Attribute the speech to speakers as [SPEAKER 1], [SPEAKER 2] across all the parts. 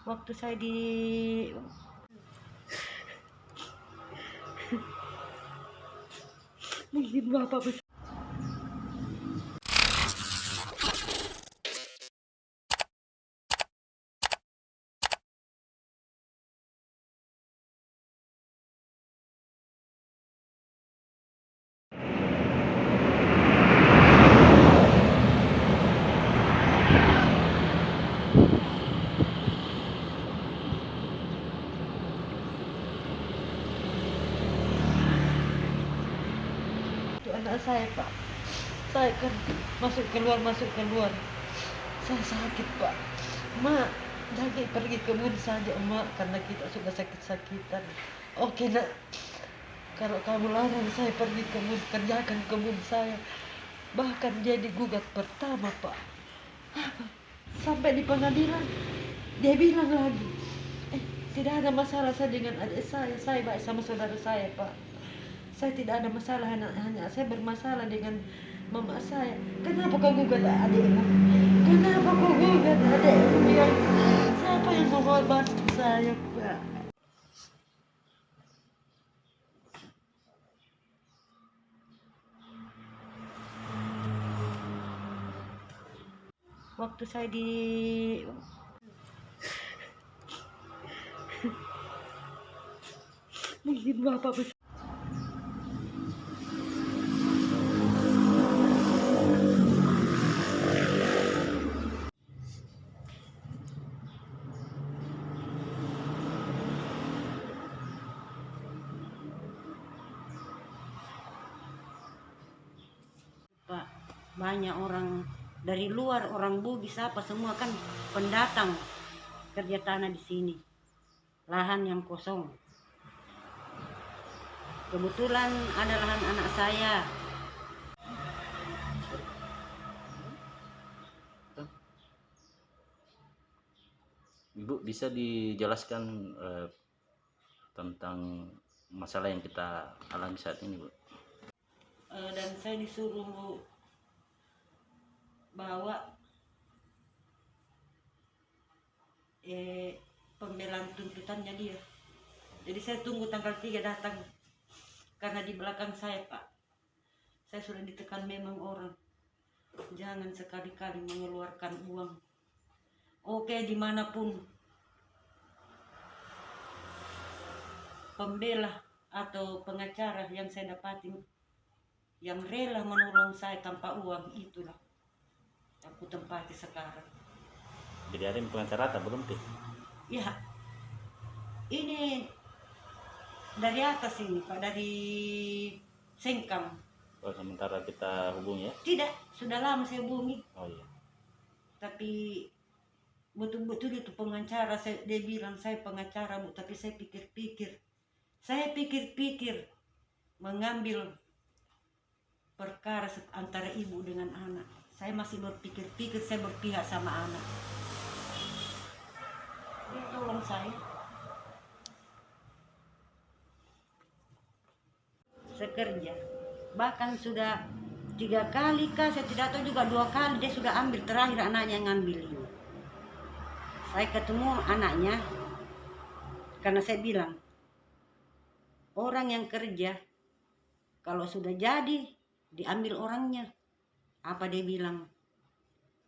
[SPEAKER 1] waktu saya di mungkin bapak bisa. Itu anak saya pak, saya kan masuk keluar saya sakit pak. Mak, jangan pergi kebun saja mak, karena kita sudah sakit-sakitan. Oke nak, kalau kamu larang saya pergi kebun, kerjakan kebun saya. Bahkan dia digugat pertama pak. Sampai di pengadilan dia bilang lagi, tidak ada masalah saya dengan adik saya baik sama saudara saya pak. Saya tidak ada masalah, hanya saya bermasalah dengan mama saya. Kenapa kau gugat adikmu? Kenapa kau gugat adikmu? Siapa yang mau bantu saya pak? Waktu saya di mungkin bapak bisa. Pak, banyak orang dari luar, orang Bugis apa semua kan pendatang kerja tanah di sini. Lahan yang kosong. Kebetulan ada lahan anak saya.
[SPEAKER 2] Ibu bisa dijelaskan tentang masalah yang kita alami saat ini, Bu?
[SPEAKER 1] Dan saya disuruh bawa pembelaan tuntutannya dia. Jadi saya tunggu tanggal 3 datang. Karena di belakang saya pak, saya sudah ditekan memang orang. Jangan sekali-kali mengeluarkan uang. Oke, dimanapun pembela atau pengacara yang saya dapatin, yang rela menolong saya tanpa uang, itulah aku tempati sekarang.
[SPEAKER 2] Jadi ada yang pengacara atau belum tuh?
[SPEAKER 1] Ya, ini dari atas ini pak, dari Sengkang.
[SPEAKER 2] Oh, sementara kita hubungi ya?
[SPEAKER 1] Tidak, sudah lama saya hubungi.
[SPEAKER 2] Oh iya.
[SPEAKER 1] Tapi betul-betul itu pengacara. Dia bilang saya pengacara bu, tapi saya pikir-pikir mengambil perkara antara ibu dengan anak. Saya masih berpikir-pikir, saya berpihak sama anak. Ya, tolong saya. Saya kerja, bahkan sudah 3 kali kah, saya tidak tahu juga, 2 kali dia sudah ambil. Terakhir anaknya ngambil ini. Saya ketemu anaknya karena saya bilang, orang yang kerja kalau sudah jadi diambil orangnya. Apa dia bilang?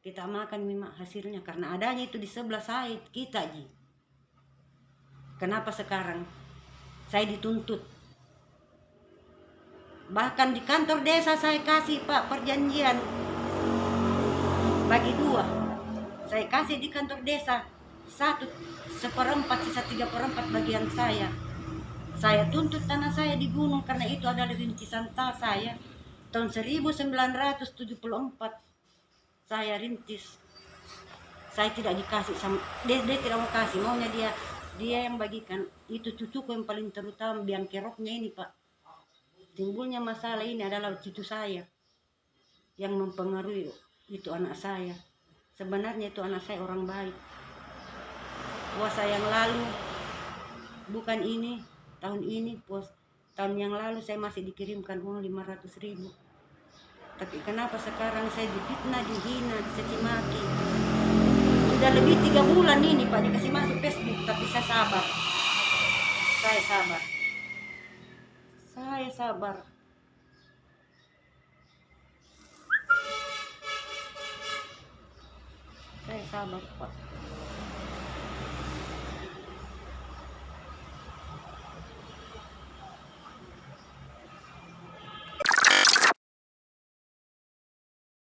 [SPEAKER 1] Kita makan memang hasilnya, karena adanya itu di sebelah saya kita ji. Kenapa sekarang saya dituntut? Bahkan di kantor desa saya kasih pak perjanjian bagi 2. Saya kasih di kantor desa 1/4, sisa 3/4 bagian saya. Saya tuntut tanah saya di gunung karena itu adalah rintisan saya. Tahun 1974 saya rintis. Saya tidak dikasih sama dia tidak mau kasih, maunya dia yang bagikan. Itu cucuku yang paling terutama, biang keroknya ini pak. Timbulnya masalah ini adalah cucu saya yang mempengaruhi itu anak saya. Sebenarnya itu anak saya orang baik. Puasa yang lalu, bukan ini, tahun ini, tahun yang lalu saya masih dikirimkan uang 500.000. Tapi kenapa sekarang saya difitnah, dihina, dicaci maki? Sudah lebih 3 bulan ini Pak dikasih masuk Facebook, tapi saya sabar. Saya sabar. Saya sabar. Saya sabar Pak.